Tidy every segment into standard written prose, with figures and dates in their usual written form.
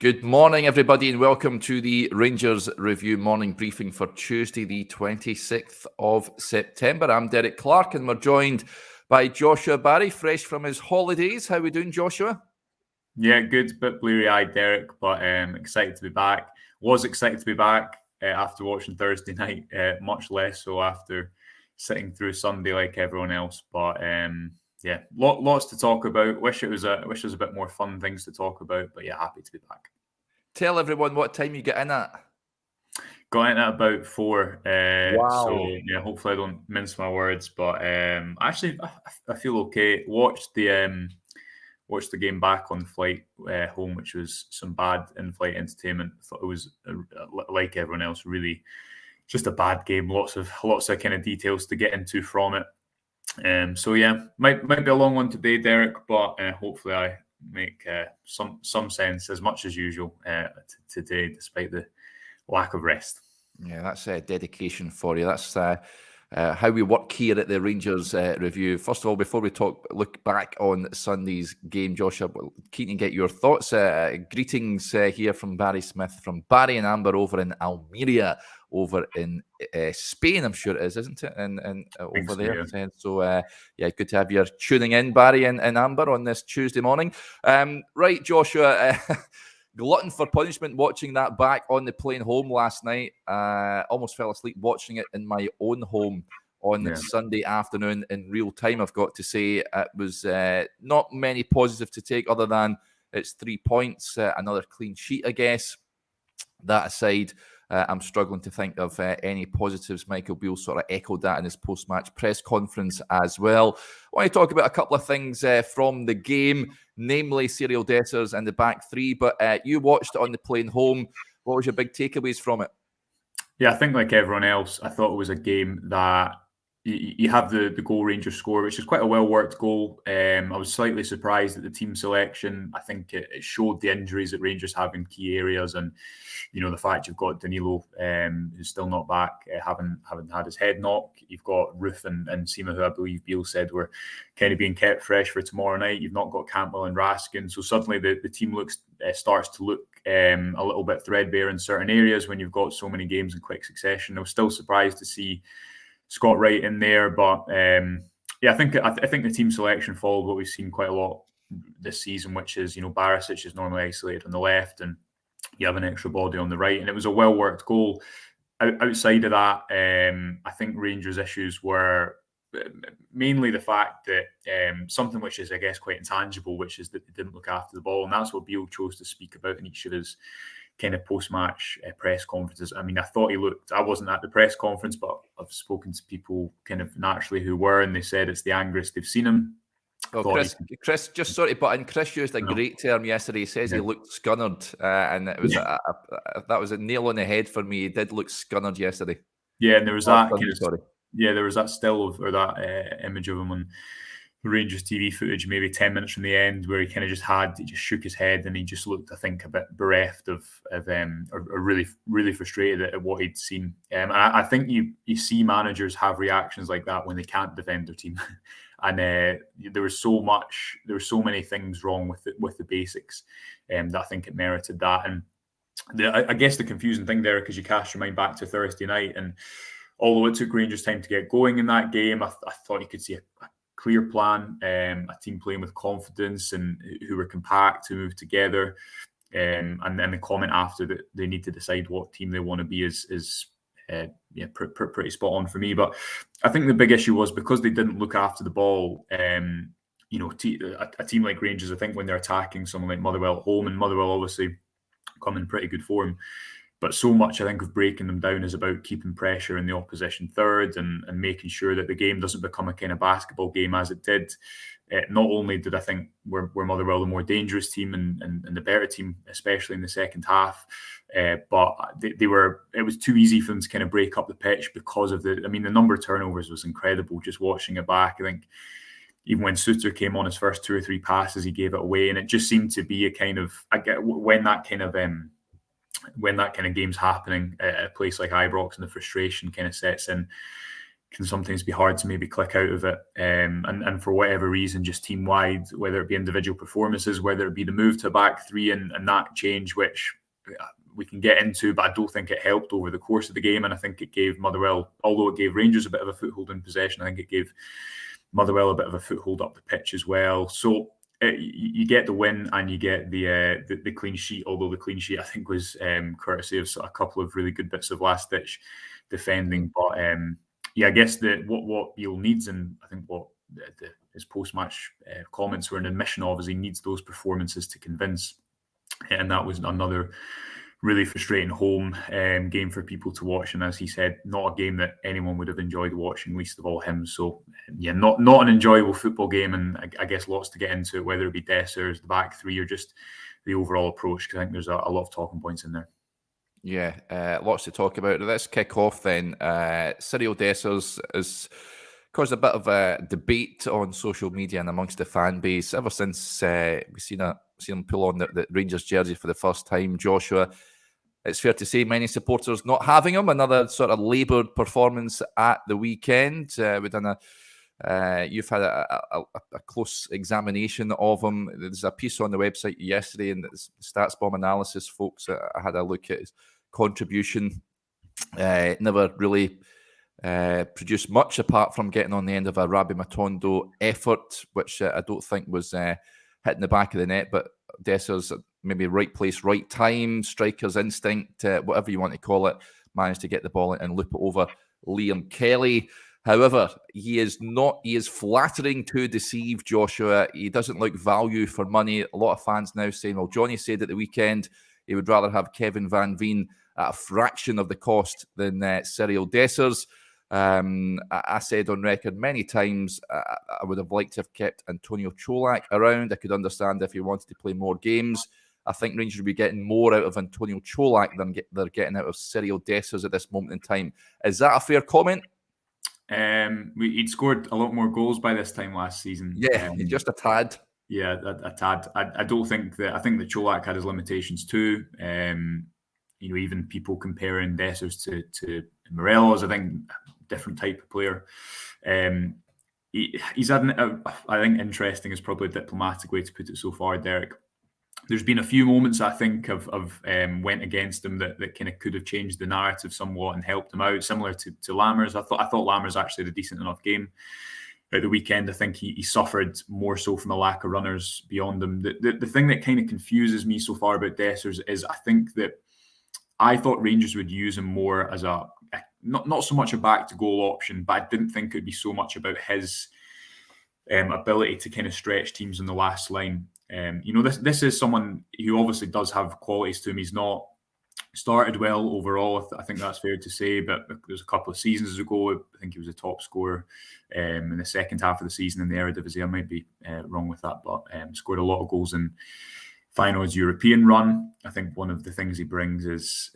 Good morning, everybody, and welcome to the Rangers Review morning briefing for Tuesday, the 26th of September. I'm Derek Clark, and we're joined by Joshua Barry, fresh from his holidays. How are we doing, Joshua? Yeah, good. Bit bleary-eyed, Derek, but excited to be back. Was excited to be back after watching Thursday night, much less so after sitting through Sunday like everyone else. But yeah, lots to talk about. Wish it was a bit more fun things to talk about. But yeah, happy to be back. Tell everyone what time you get in at. Got in at about 4. Wow. So yeah, hopefully I don't mince my words. But actually, I feel okay. Watched the game back on the flight home, which was some bad in-flight entertainment. Thought it was like everyone else, really just a bad game. Lots of kind of details to get into from it. So yeah, might be a long one today, Derek, but hopefully I make some sense as much as usual today, despite the lack of rest. Yeah, that's dedication for you. That's how we work here at the Rangers Review. First of all, before we look back on Sunday's game, Joshua, keen to get your thoughts. Greetings here from Barry Smith, from Barry and Amber over in Almeria, over in Spain, I'm sure it is, isn't it? And over there. Yeah. So, yeah, good to have you tuning in, Barry and Amber, on this Tuesday morning. Right, Joshua, glutton for punishment watching that back on the plane home last night. Almost fell asleep watching it in my own home on Sunday afternoon in real time. I've got to say it was not many positives to take other than it's 3 points, another clean sheet, I guess. That aside, I'm struggling to think of any positives. Michael Beale sort of echoed that in his post-match press conference as well. I want to talk about a couple of things from the game, namely Cyriel Dessers and the back three. But you watched it on the plane home. What was your big takeaways from it? Yeah, I think like everyone else, I thought it was a game that you have the goal Rangers score, which is quite a well-worked goal. I was slightly surprised at the team selection. I think it showed the injuries that Rangers have in key areas, and the fact you've got Danilo, who's still not back, having had his head knocked. You've got Ruth and Sima, who I believe Beale said were kind of being kept fresh for tomorrow night. You've not got Campbell and Raskin, so suddenly the team starts to look a little bit threadbare in certain areas when you've got so many games in quick succession. I was still surprised to see Scott Wright in there, but yeah, I think the team selection followed what we've seen quite a lot this season, which is Barisic is normally isolated on the left, and you have an extra body on the right, and it was a well worked goal. Outside of that, I think Rangers' issues were mainly the fact that something which is, I guess, quite intangible, which is that they didn't look after the ball, and that's what Beale chose to speak about in each of his kind of post-match press conferences. I mean, I thought I wasn't at the press conference, but I've spoken to people kind of naturally who were, and they said it's the angriest they've seen him. Well, Chris, just sorry, but Chris used a great term yesterday. He says he looked scunnered, and it was that was a nail on the head for me. He did look scunnered yesterday. Yeah, and there was there was that still or that image of him on Rangers TV footage, maybe 10 minutes from the end, where he kind of just shook his head, and he just looked, I think, a bit bereft or really, really frustrated at what he'd seen. I think you see managers have reactions like that when they can't defend their team, and there was so many things wrong with the basics, that I think it merited that. And I guess the confusing thing there, because you cast your mind back to Thursday night, and although it took Rangers time to get going in that game, I thought you could see a clear plan, a team playing with confidence and who were compact, who moved together, and then the comment after that they need to decide what team they want to be is pretty spot on for me. But I think the big issue was because they didn't look after the ball. A team like Rangers, I think when they're attacking someone like Motherwell at home, and Motherwell obviously come in pretty good form, but so much, I think, of breaking them down is about keeping pressure in the opposition third and making sure that the game doesn't become a kind of basketball game as it did. Not only did I think were Motherwell the more dangerous team and the better team, especially in the second half, but it was too easy for them to kind of break up the pitch because of the number of turnovers was incredible. Just watching it back, I think even when Suter came on his first 2 or 3 passes, he gave it away, and it just seemed to be a kind of, when that kind of game's happening at a place like Ibrox and the frustration kind of sets in, can sometimes be hard to maybe click out of it. And for whatever reason, just team wide, whether it be individual performances, whether it be the move to back three and that change, which we can get into, but I don't think it helped over the course of the game. And I think it gave Motherwell, although it gave Rangers a bit of a foothold in possession, I think it gave Motherwell a bit of a foothold up the pitch as well. So you get the win and you get the clean sheet, although the clean sheet I think was courtesy of a couple of really good bits of last ditch defending. But I guess what Beale needs, and I think what his post-match comments were an admission of, is he needs those performances to convince. And that was another really frustrating home game for people to watch. And as he said, not a game that anyone would have enjoyed watching, least of all him. So, not an enjoyable football game. And I guess lots to get into, whether it be Dessers, the back three, or just the overall approach, because I think there's a lot of talking points in there. Yeah, lots to talk about. Let's kick off then. Cyriel Dessers has caused a bit of a debate on social media and amongst the fan base ever since we've seen him pull on the Rangers jersey for the first time. Joshua, it's fair to say many supporters not having him. Another sort of laboured performance at the weekend. You've had a close examination of him. There's a piece on the website yesterday, and the Stats Bomb analysis folks, I had a look at his contribution. Never really produced much apart from getting on the end of a Rabbi Matondo effort, which I don't think was hitting the back of the net, but Dessers, maybe right place, right time, striker's instinct, whatever you want to call it, managed to get the ball and loop it over Liam Kelly. However, he is flattering to deceive, Joshua. He doesn't look value for money. A lot of fans now saying, well, Johnny said at the weekend he would rather have Kevin Van Veen at a fraction of the cost than Cyriel Dessers. I said on record many times I would have liked to have kept Antonio Cholak around. I could understand if he wanted to play more games. I think Rangers would be getting more out of Antonio Cholak than they're getting out of Cyriel Dessers at this moment in time. Is that a fair comment? He'd scored a lot more goals by this time last season. Yeah, just a tad. Yeah, a tad. I don't think that. I think that Cholak had his limitations too. Even people comparing Dessers to Morelos, I think different type of player. He's had, I think, interesting is probably a diplomatic way to put it so far, Derek. There's been a few moments I think of went against him that kind of could have changed the narrative somewhat and helped him out, similar to Lammers. I thought Lammers actually had a decent enough game at the weekend. I think he suffered more so from a lack of runners beyond him. The thing that kind of confuses me so far about Dessers is I think that I thought Rangers would use him more as a not so much a back to goal option, but I didn't think it would be so much about his ability to kind of stretch teams in the last line. This is someone who obviously does have qualities to him. He's not started well overall. I think that's fair to say, but there's a couple of seasons ago, I think he was a top scorer in the second half of the season in the Eredivisie. I might be wrong with that, but scored a lot of goals in finals European run. I think one of the things he brings is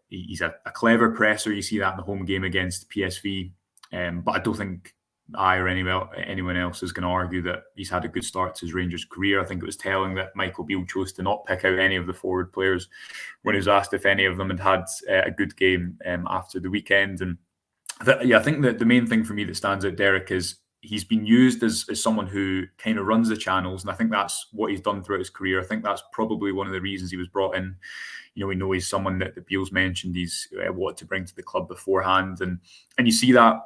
he's a clever presser. You see that in the home game against PSV, but I don't think I or anyone else is going to argue that he's had a good start to his Rangers career. I think it was telling that Michael Beale chose to not pick out any of the forward players when he was asked if any of them had a good game after the weekend. And I think that the main thing for me that stands out, Derek, is he's been used as someone who kind of runs the channels, and I think that's what he's done throughout his career. I think that's probably one of the reasons he was brought in. We know he's someone that Beale's mentioned he's what to bring to the club beforehand, and you see that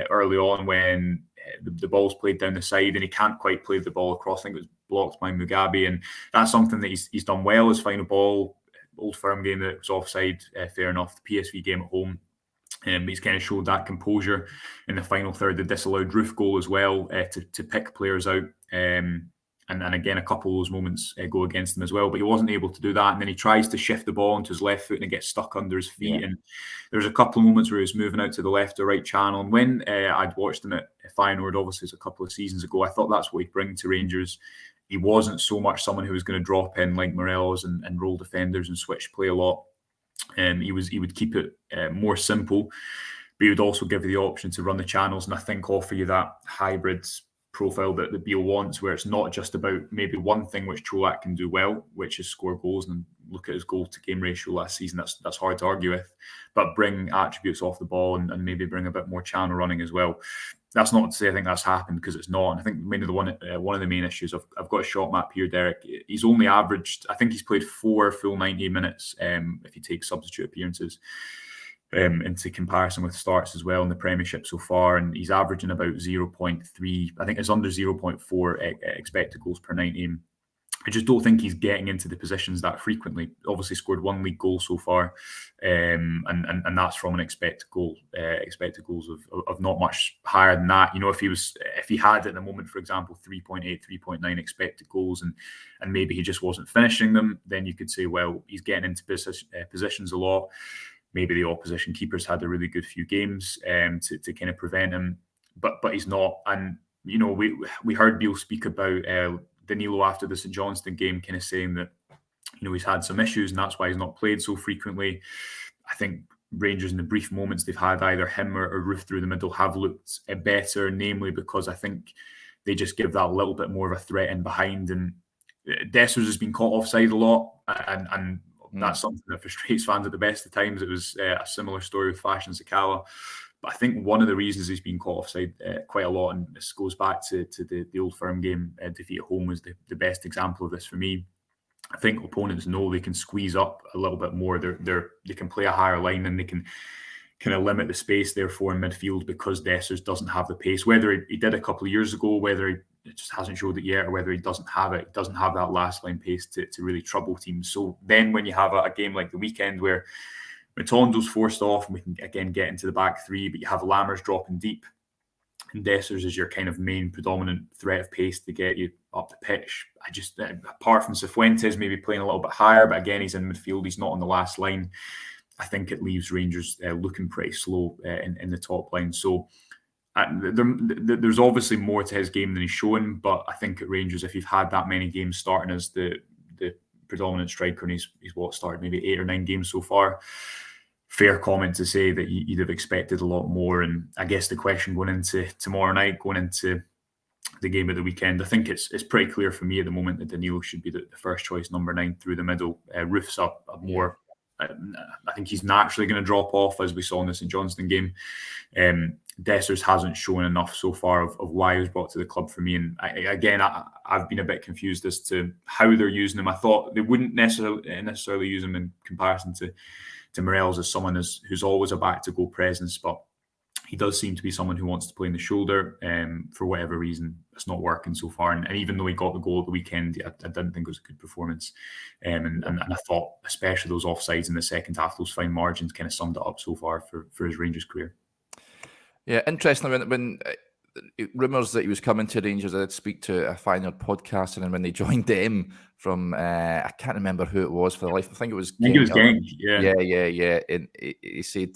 early on when the ball's played down the side and he can't quite play the ball across. I think it was blocked by Mugabe, and that's something that he's done well. His final ball, Old Firm game that was offside, fair enough. The PSV game at home. He's kind of showed that composure in the final third, the disallowed Roof goal as well, to pick players out. And again, a couple of those moments go against him as well, but he wasn't able to do that. And then he tries to shift the ball onto his left foot and it gets stuck under his feet. Yeah. And there's a couple of moments where he was moving out to the left or right channel. And when I'd watched him at Feyenoord, obviously it's a couple of seasons ago, I thought that's what he'd bring to Rangers. He wasn't so much someone who was going to drop in like Morelos and roll defenders and switch play a lot. He would keep it more simple, but he would also give you the option to run the channels and I think offer you that hybrid profile that Beale wants, where it's not just about maybe one thing which Čolak can do well, which is score goals. And look at his goal to game ratio last season, that's hard to argue with, but bring attributes off the ball and maybe bring a bit more channel running as well. That's not to say I think that's happened, because it's not. And I think one of the main issues, I've got a shot map here, Derek. He's only averaged, I think he's played 4 full 90 minutes if you take substitute appearances into comparison with starts as well in the Premiership so far, and he's averaging about 0.3. I think it's under 0.4 expected goals per 90. I just don't think he's getting into the positions that frequently. Obviously scored 1 league goal so far, and that's from an expected goals of not much higher than that. You know, if he had at the moment, for example, 3.8, 3.9 expected goals, and maybe he just wasn't finishing them, then you could say, well, he's getting into positions a lot. Maybe the opposition keeper's had a really good few games to kind of prevent him, but he's not. And you know, we heard Beale speak about Danilo after the St Johnstone game, kind of saying that, you know, he's had some issues and that's why he's not played so frequently. I think Rangers, in the brief moments they've had, either him or Roof through the middle, have looked better, namely because I think they just give that little bit more of a threat in behind. And Dessers has been caught offside a lot, and that's something that frustrates fans at the best of times. It was a similar story with Fashion Sakala. But I think one of the reasons he's been caught offside quite a lot, and this goes back to the Old Firm game defeat at home, was the best example of this for me. I think opponents know they can squeeze up a little bit more. They can play a higher line, and they can kind of limit the space therefore in midfield, because Dessers doesn't have the pace. Whether he did a couple of years ago, whether he just hasn't showed it yet, or whether he doesn't have it, doesn't have that last line pace to really trouble teams. So then when you have a game like the weekend where Matondo's forced off and we can again get into the back three, but you have Lammers dropping deep, and Dessers is your kind of main predominant threat of pace to get you up the pitch. I just, apart from Cifuentes maybe playing a little bit higher, but again, he's in midfield, he's not on the last line. I think it leaves Rangers looking pretty slow in the top line. So there's obviously more to his game than he's shown, but I think at Rangers, if you've had that many games starting as the predominant striker, and he's started maybe 8 or 9 games so far, fair comment to say that you'd have expected a lot more. And I guess the question going into tomorrow night, going into the game of the weekend, I think it's pretty clear for me at the moment that Danilo should be the first choice number 9 through the middle. Roof's up more. I think he's naturally going to drop off, as we saw in the St Johnstone game. Dessers hasn't shown enough so far of why he was brought to the club for me. And I've been a bit confused as to how they're using him. I thought they wouldn't necessarily use him in comparison to Morelos as someone who's always a back-to-goal presence, but he does seem to be someone who wants to play in the shoulder. For whatever reason, it's not working so far. And even though he got the goal at the weekend, I didn't think it was a good performance. And I thought, especially those offsides in the second half, those fine margins kind of summed it up so far for his Rangers career. Yeah, interesting. When rumours that he was coming to Rangers, I did speak to a Feyenoord podcast, and then when they joined them from, I can't remember who it was for the life. I think it was Genk. Yeah. And he said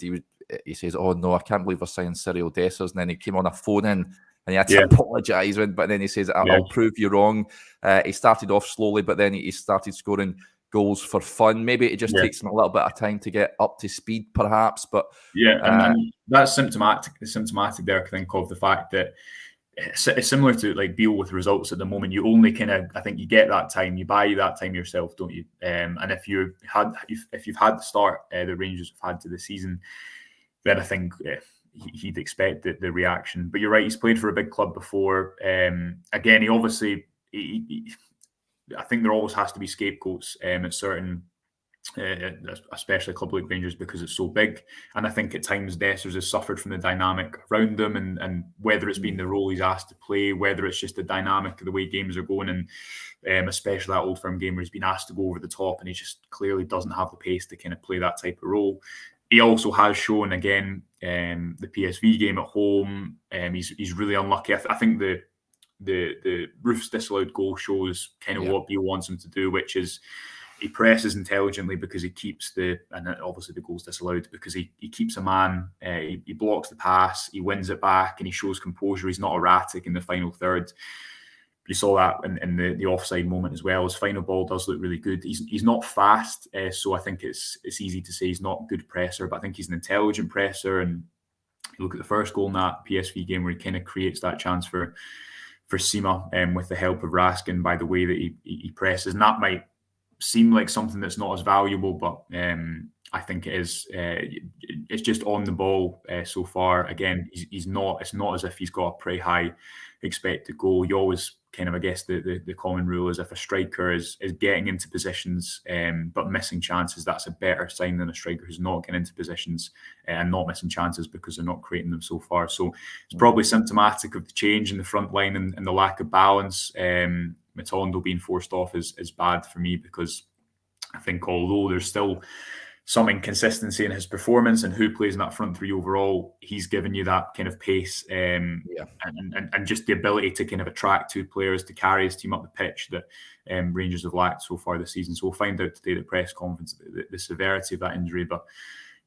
he says, "Oh no, I can't believe we're signing Cyriel Dessers." And then he came on a phone in and he had to apologise. But then he says, "I'll prove you wrong." He started off slowly, but then he started scoring goals for fun. Maybe it just takes him a little bit of time to get up to speed, perhaps. But and that's symptomatic there, I think, of the fact that it's similar to like Beale with results at the moment. You only I think you get that time, you buy that time yourself, don't you? And if you've had the start the Rangers have had to the season, then I think he'd expect the reaction. But you're right, he's played for a big club before. Again, he obviously, I think there always has to be scapegoats at certain, especially a club like Rangers, because it's so big. And I think at times Dessers has suffered from the dynamic around them, and whether it's been the role he's asked to play, whether it's just the dynamic of the way games are going, and especially that Old Firm game where he's been asked to go over the top, and he just clearly doesn't have the pace to kind of play that type of role. He also has shown again the PSV game at home. He's really unlucky. I think the Roof's disallowed goal shows kind of what Beale wants him to do, which is he presses intelligently because he keeps and obviously the goal's disallowed because he keeps a man, he blocks the pass, he wins it back, and he shows composure. He's not erratic in the final third. You saw that in the offside moment as well. His final ball does look really good. He's not fast, so I think it's easy to say he's not a good presser, but I think he's an intelligent presser. And you look at the first goal in that PSV game where he kind of creates that chance for Sima with the help of Raskin by the way that he presses, and that might seem like something that's not as valuable, but I think it is. It's just on the ball so far. Again, he's not. It's not as if he's got a pretty high expected goal. You always kind of, I guess, the common rule is if a striker is getting into positions but missing chances, that's a better sign than a striker who's not getting into positions and not missing chances because they're not creating them so far. So it's probably symptomatic of the change in the front line and the lack of balance. Matondo being forced off is bad for me, because I think although there's still some inconsistency in his performance and who plays in that front three overall, he's given you that kind of pace and just the ability to kind of attract two players to carry his team up the pitch that Rangers have lacked so far this season. So we'll find out today at the press conference the severity of that injury, but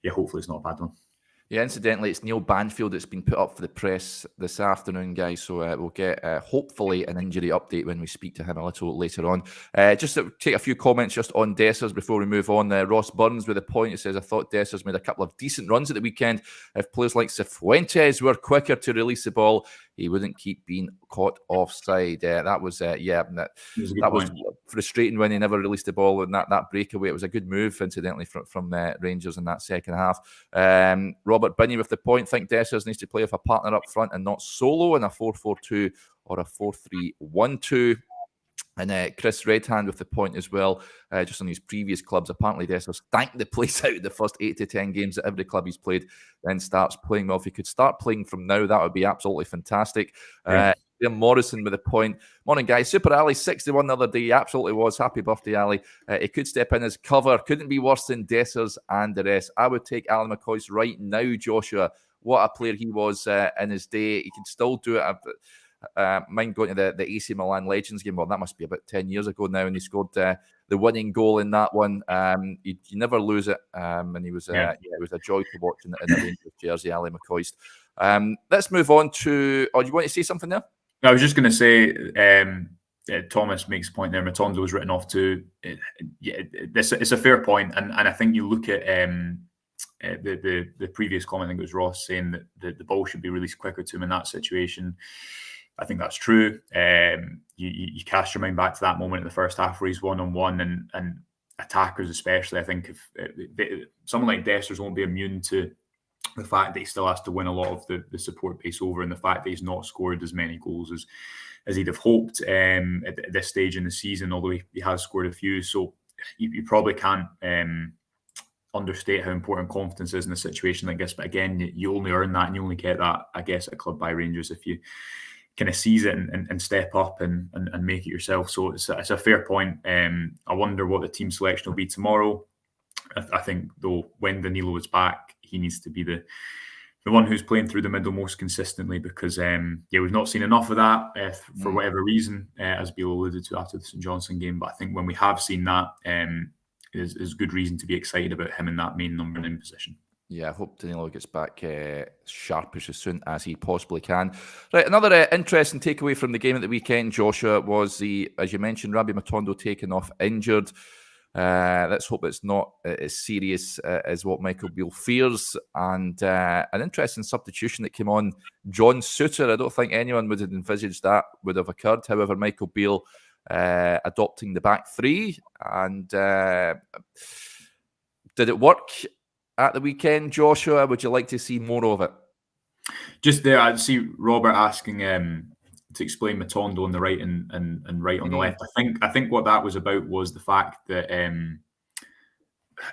yeah, hopefully it's not a bad one. Yeah, incidentally, it's Neil Banfield that's been put up for the press this afternoon, guys. So we'll get, hopefully, an injury update when we speak to him a little later on. Just to take a few comments just on Dessers before we move on. Ross Burns with a point. He says, I thought Dessers made a couple of decent runs at the weekend. If players like Cifuentes were quicker to release the ball, he wouldn't keep being caught offside. That was frustrating when he never released the ball in that breakaway. It was a good move, incidentally, from Rangers in that second half. Robert Binney with the point. Think Dessers needs to play with a partner up front and not solo in a 4-4-2 or a 4-3-1-2. And Chris Redhand with the point as well, just on his previous clubs. Apparently, Dessers stanked the place out of the first 8 to 10 games at every club he's played, then starts playing well. If he could start playing from now, that would be absolutely fantastic. Yeah. Morrison with a point. Morning, guys. Super Ali, 61 the other day. He absolutely was. Happy birthday, Ali. He could step in as cover. Couldn't be worse than Dessers and the rest. I would take Alan McCoist right now, Joshua. What a player he was in his day. He can still do it. Mind going to the AC Milan Legends game. Well, that must be about 10 years ago now, and he scored the winning goal in that one. You never lose it, and he was it was a joy to watch in the Rangers jersey, Ali McCoist. Let's move on to. Oh, do you want to say something there? I was just going to say, Thomas makes a point there. Matondo was written off too. It's a fair point, and I think you look at the previous comment. I think it was Ross saying that the ball should be released quicker to him in that situation. I think that's true. You cast your mind back to that moment in the first half where he's 1-on-1 and attackers especially. I think if someone like Dessers won't be immune to the fact that he still has to win a lot of the support base over, and the fact that he's not scored as many goals as he'd have hoped at this stage in the season, although he has scored a few. So you probably can't understate how important confidence is in a situation like this. But again, you only earn that and you only get that, I guess, at a club by Rangers if you kind of seize it and step up and make it yourself. So it's a fair point. I wonder what the team selection will be tomorrow. I think, though, when Danilo is back, he needs to be the one who's playing through the middle most consistently, because we've not seen enough of that for whatever reason, as Beale alluded to after the St Johnstone game. But I think when we have seen that, there's good reason to be excited about him in that main number 9 position. Yeah, I hope Danilo gets back sharpish as soon as he possibly can. Right, another interesting takeaway from the game at the weekend, Joshua, was as you mentioned, Rabbi Matondo taken off injured. Let's hope it's not as serious as what Michael Beale fears. And an interesting substitution that came on, John Souttar. I don't think anyone would have envisaged that would have occurred. However, Michael Beale adopting the back three. And did it work at the weekend, Joshua? Would you like to see more of it? Just there, I see Robert asking to explain Matondo on the right and right on the left. I think what that was about was the fact that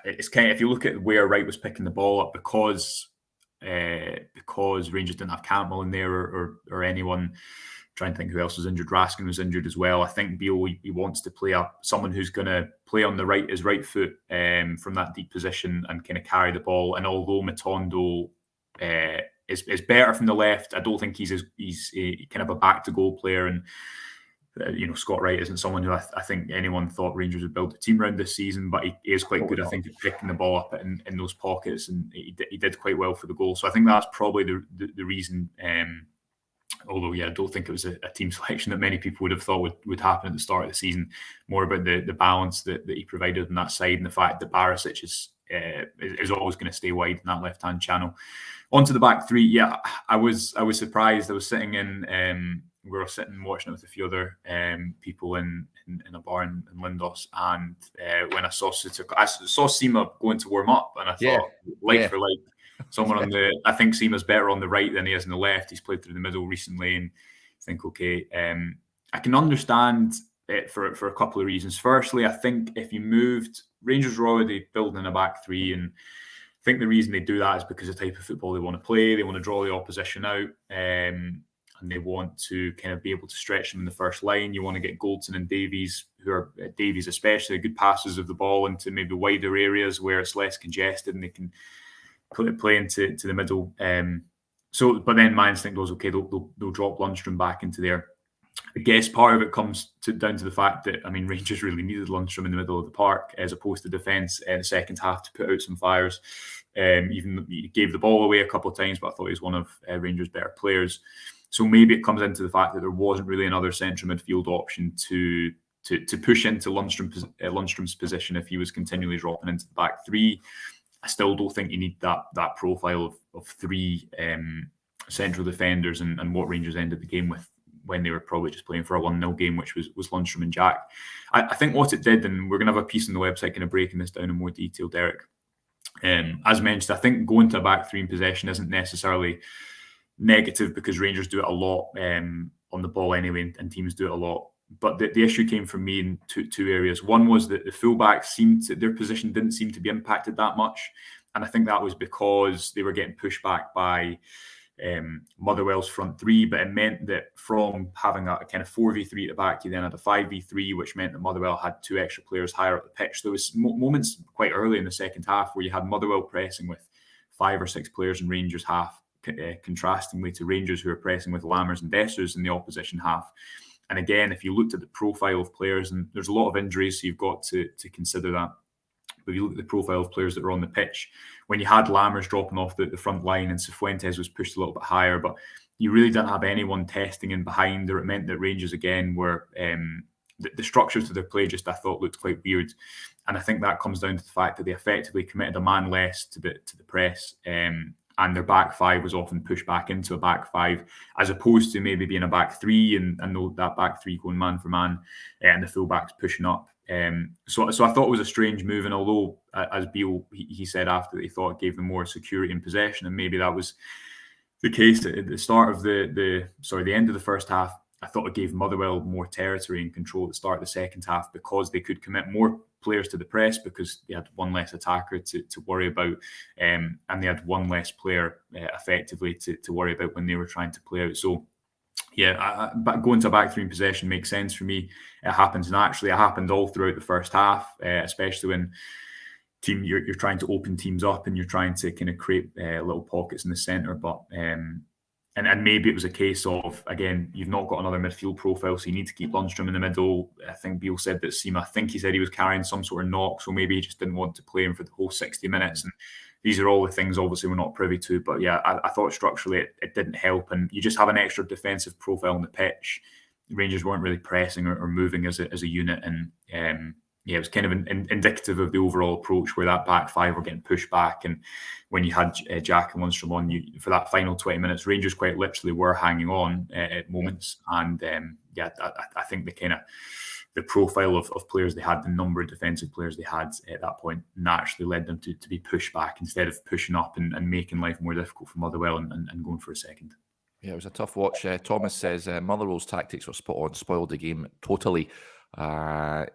it's kind of, if you look at where Wright was picking the ball up, because Rangers didn't have Campbell in there or anyone. Trying to think who else was injured. Raskin was injured as well. I think Beale, he wants to play up someone who's going to play on his right foot from that deep position and kind of carry the ball. And although Matondo is better from the left, I don't think he's a kind of a back to goal player. And Scott Wright isn't someone who I think anyone thought Rangers would build a team around this season, but he is quite good, I think, at picking the ball up in those pockets, and he did quite well for the goal. So I think that's probably the reason. Although, I don't think it was a team selection that many people would have thought would happen at the start of the season. More about the balance that he provided on that side, and the fact that Barisic is always going to stay wide in that left-hand channel. Onto the back three, I was surprised. I was sitting in we were sitting watching it with a few other people in a bar in Lindos, and when I saw Sima going to warm up, and I thought, for like, someone on the, I think Sima's better on the right than he is on the left. He's played through the middle recently, and I think, okay, I can understand it for a couple of reasons. Firstly, I think if you moved, Rangers were already building a back three, and I think the reason they do that is because of the type of football they want to play. They want to draw the opposition out, and they want to kind of be able to stretch them in the first line. You want to get Goldson and Davies, Davies especially, good passes of the ball into maybe wider areas where it's less congested and they can play into the middle. But then my instinct goes, okay, they'll drop Lundstrom back into there. I guess part of it comes down to the fact that, I mean, Rangers really needed Lundstrom in the middle of the park as opposed to defence in the second half to put out some fires. Even he gave the ball away a couple of times, but I thought he was one of Rangers' better players. So maybe it comes into the fact that there wasn't really another central midfield option to push into Lundstrom's position if he was continually dropping into the back three. I still don't think you need that profile of three central defenders and what Rangers ended the game with when they were probably just playing for a 1-0 game, which was Lundstrom and Jack. I think what it did, and we're going to have a piece on the website kind of breaking this down in more detail, Derek. As mentioned, I think going to a back three in possession isn't necessarily negative because Rangers do it a lot on the ball anyway, and teams do it a lot. But the issue came from me in two areas. One was that the fullbacks their position didn't seem to be impacted that much. And I think that was because they were getting pushed back by Motherwell's front three, but it meant that from having a kind of 4v3 at the back, you then had a 5v3, which meant that Motherwell had two extra players higher up the pitch. There was moments quite early in the second half where you had Motherwell pressing with 5 or 6 players in Rangers half, contrastingly to Rangers who are pressing with Lammers and Dessers in the opposition half. And again, if you looked at the profile of players, and there's a lot of injuries, so you've got to consider that. But if you look at the profile of players that were on the pitch, when you had Lammers dropping off the front line and Cifuentes was pushed a little bit higher, but you really didn't have anyone testing in behind, or it meant that Rangers again were the structures of their play just, I thought, looked quite weird. And I think that comes down to the fact that they effectively committed a man less to the press, and their back five was often pushed back into a back five, as opposed to maybe being a back three and that back three going man for man, and the fullbacks pushing up. So I thought it was a strange move, and although as Beale he said after that he thought it gave them more security in possession, and maybe that was the case at the start of the end of the first half, I thought it gave Motherwell more territory and control at the start of the second half because they could commit more players to the press because they had one less attacker to worry about, and they had one less player effectively to worry about when they were trying to play out. So yeah, but going to a back three in possession makes sense for me. It happens naturally. It happened all throughout the first half, especially when you're trying to open teams up and you're trying to kind of create little pockets in the centre. But and maybe it was a case of, again, you've not got another midfield profile, so you need to keep Lundstrom in the middle. I think Beale said that Sima, I think he said he was carrying some sort of knock, so maybe he just didn't want to play him for the whole 60 minutes. And these are all the things, obviously, we're not privy to. But yeah, I thought structurally it didn't help. And you just have an extra defensive profile on the pitch. The Rangers weren't really pressing or moving as a unit. And yeah, it was kind of indicative of the overall approach where that back five were getting pushed back. And when you had Jack and Lundstrom on, for that final 20 minutes, Rangers quite literally were hanging on at moments. And yeah, I think the profile of players they had, the number of defensive players they had at that point naturally led them to be pushed back instead of pushing up and making life more difficult for Motherwell and going for a second. Yeah, it was a tough watch. Thomas says Motherwell's tactics were spot on, spoiled the game totally. They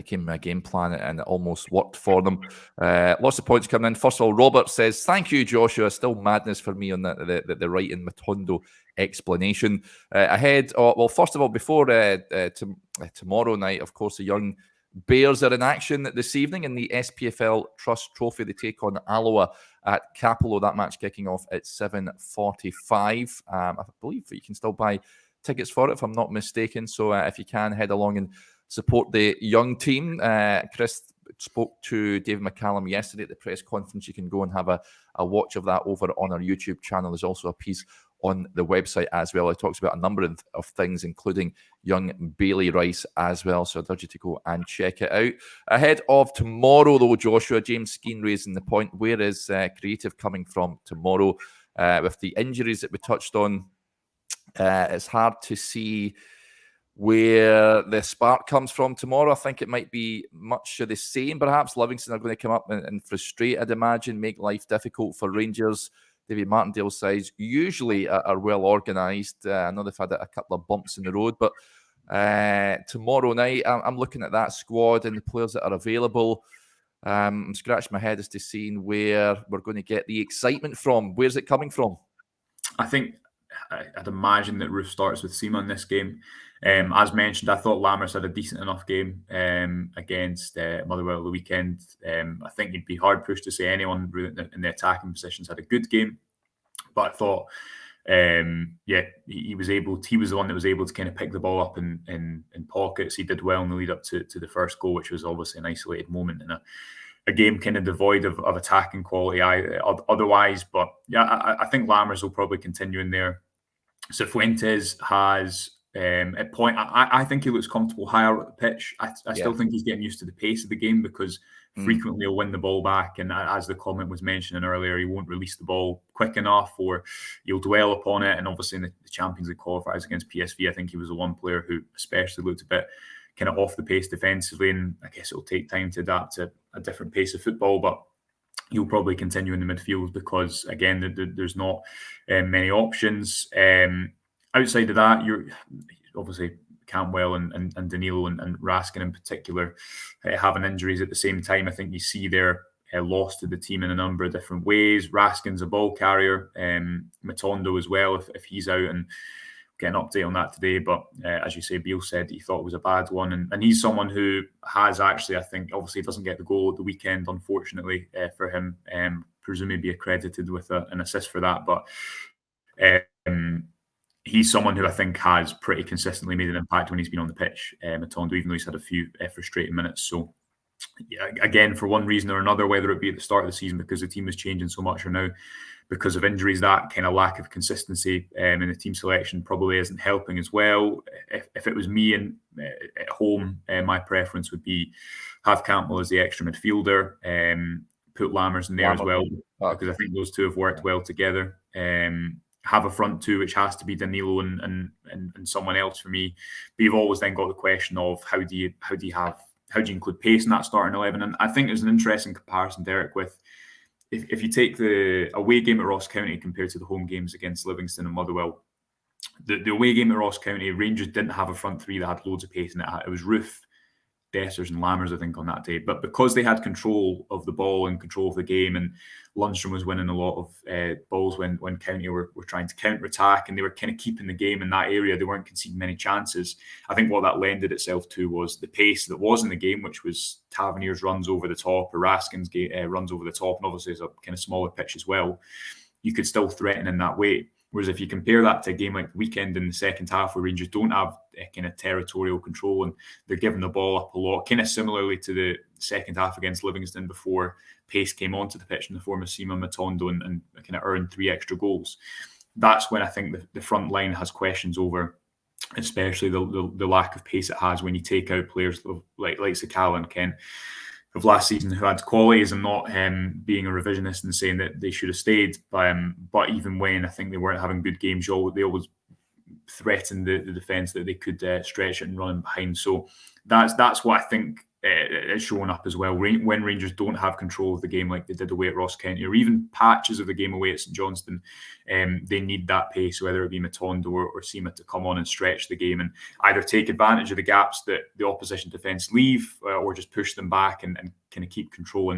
came with a game plan and it almost worked for them. Lots of points coming in. First of all, Robert says, thank you, Joshua. Still madness for me on the right in Matondo explanation. Ahead, first of all, before tomorrow night, of course, the young Bears are in action this evening in the SPFL Trust Trophy. They take on Alloa at Capello. That match kicking off at 7:45. I believe that you can still buy tickets for it, if I'm not mistaken. So if you can, head along and support the young team. Chris spoke to David McCallum yesterday at the press conference. You can go and have a watch of that over on our YouTube channel. There's also a piece on the website as well. It talks about a number of things, including young Bailey Rice as well. So I'd urge you to go and check it out. Ahead of tomorrow, though, Joshua, James Skeen raising the point, where is creative coming from tomorrow? With the injuries that we touched on, It's hard to see where the spark comes from tomorrow. I think it might be much of the same. Perhaps Livingston are going to come up and frustrate, I'd imagine, make life difficult for Rangers. David Martindale's sides usually are well organised. I know they've had a couple of bumps in the road, but tomorrow night, I'm looking at that squad and the players that are available. I'm scratching my head as to seeing where we're going to get the excitement from. Where's it coming from? I think I'd imagine that Roof starts with Seema in this game. As mentioned, I thought Lammers had a decent enough game against Motherwell the weekend. I think you'd be hard pushed to say anyone in the attacking positions had a good game, but I thought, he was the one that was able to kind of pick the ball up in pockets. He did well in the lead up to the first goal, which was obviously an isolated moment in a game kind of devoid of attacking quality otherwise. But yeah, I think Lammers will probably continue in there. Cifuentes has at point. I think he looks comfortable higher up the pitch. I still think he's getting used to the pace of the game because frequently he'll win the ball back, and as the comment was mentioning earlier, he won't release the ball quick enough, or he'll dwell upon it. And obviously in the Champions League qualifiers against PSV, I think he was the one player who especially looked a bit kind of off the pace defensively, and I guess it'll take time to adapt to a different pace of football, but he'll probably continue in the midfield because, again, there's not many options. Outside of that, you're obviously Cantwell and Danilo and Raskin in particular having injuries at the same time. I think you see their loss to the team in a number of different ways. Raskin's a ball carrier, Matondo as well, if he's out, and get an update on that today. But as you say, Beale said he thought it was a bad one, and he's someone who has actually, I think, obviously doesn't get the goal at the weekend, unfortunately for him. Presumably be accredited with an assist for that, but he's someone who I think has pretty consistently made an impact when he's been on the pitch, Matondo, even though he's had a few frustrating minutes. So, yeah, again, for one reason or another, whether it be at the start of the season because the team was changing so much, or now because of injuries, that kind of lack of consistency in the team selection probably isn't helping as well. If it was me and at home, my preference would be have Campbell as the extra midfielder, put Lammers in there as well, because I think those two have worked well together. Have a front two, which has to be Danilo and someone else for me. But you've always then got the question of how do you include pace in that starting 11? And I think there's an interesting comparison, Derek, with if you take the away game at Ross County compared to the home games against Livingston and Motherwell, the away game at Ross County, Rangers didn't have a front three that had loads of pace in it. It was Roof, Dessers and Lammers, I think, on that day. But because they had control of the ball and control of the game, and Lundstrom was winning a lot of balls when County were trying to counter-attack, and they were kind of keeping the game in that area, they weren't conceding many chances. I think what that lended itself to was the pace that was in the game, which was Tavernier's runs over the top, or Raskin's runs over the top, and obviously it's a kind of smaller pitch as well. You could still threaten in that way. Whereas if you compare that to a game like the weekend in the second half, where Rangers don't have kind of territorial control and they're giving the ball up a lot, kind of similarly to the second half against Livingston before pace came onto the pitch in the form of Seema, Matondo, and kind of earned 3 extra goals. That's when I think the front line has questions over, especially the lack of pace it has when you take out players like Sakala and Kent of last season who had qualities. I'm not being a revisionist and saying that they should have stayed, but even when I think they weren't having good games, they always threatened the defence that they could stretch it and run behind. So that's what I think is showing up as well. When Rangers don't have control of the game like they did away at Ross County, or even patches of the game away at St Johnstone, they need that pace, whether it be Matondo or Seema, to come on and stretch the game and either take advantage of the gaps that the opposition defence leave, or just push them back and kind of keep control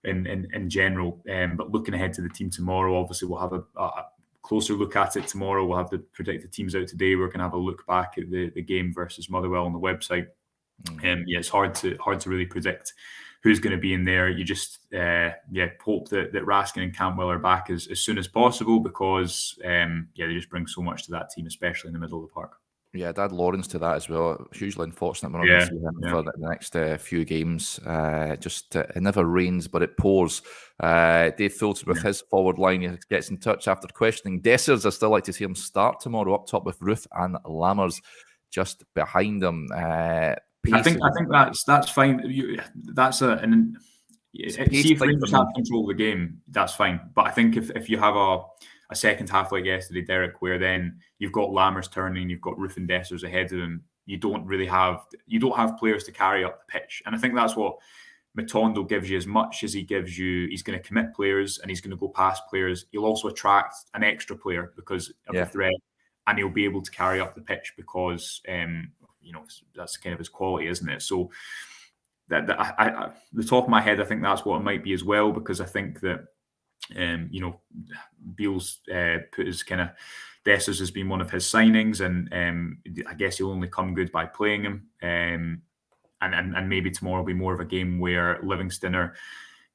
in general. But looking ahead to the team tomorrow, obviously we'll have a closer look at it tomorrow. We'll have the predicted teams out today. We're going to have a look back at the game versus Motherwell on the website. It's hard to really predict who's going to be in there. You just hope that Raskin and Cantwell are back as soon as possible, because they just bring so much to that team, especially in the middle of the park. Yeah, I'd add Lawrence to that as well. Hugely unfortunate we're not going to see him for the next few games. It never rains, but it pours. Dave Fulton with his forward line, he gets in touch after questioning Dessers. I still like to see him start tomorrow up top with Roof and Lammers just behind him. I think that's fine. See, if Rangers have control of the game, that's fine. But I think if you have a second half like yesterday, Derek, where then you've got Lammers turning, you've got Roof and Dessers ahead of them. You don't have players to carry up the pitch, and I think that's what Matondo gives you. As much as he gives you, he's going to commit players and he's going to go past players. He'll also attract an extra player because of the threat, and he'll be able to carry up the pitch because that's kind of his quality, isn't it? So the top of my head, I think that's what it might be as well, because I think that Beale's put his kind of Dessers has been one of his signings, and I guess he'll only come good by playing him. And maybe tomorrow will be more of a game where Livingston are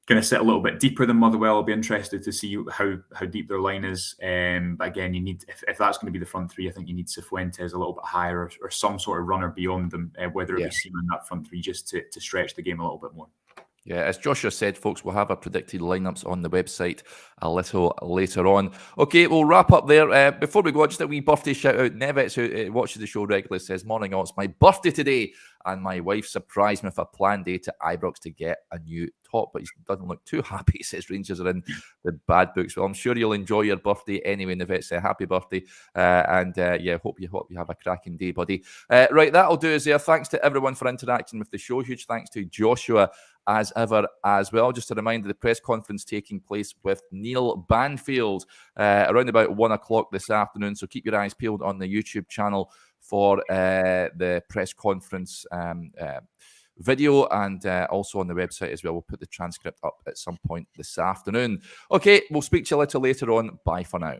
going to sit a little bit deeper than Motherwell. I'll be interested to see how deep their line is. But again, you need, if that's going to be the front three, I think you need Cifuentes a little bit higher, or some sort of runner beyond them, whether it be Seaman in that front three, just to stretch the game a little bit more. Yeah, as Joshua said, folks, we'll have our predicted lineups on the website a little later on. Okay, we'll wrap up there. Before we go, just a wee birthday shout out. Nevitz, who watches the show regularly, says, "Morning all, it's my birthday today, and my wife surprised me with a planned day to Ibrox to get a new top," but he doesn't look too happy. He says Rangers are in the bad books. Well, I'm sure you'll enjoy your birthday anyway, Nevitz. Happy birthday, and hope you have a cracking day, buddy. Right, that'll do us there. Thanks to everyone for interacting with the show. Huge thanks to Joshua as ever as well. Just a reminder, the press conference taking place with Neil Banfield around about 1 o'clock this afternoon. So keep your eyes peeled on the YouTube channel for the press conference video, and also on the website as well. We'll put the transcript up at some point this afternoon. Okay, we'll speak to you a little later on. Bye for now.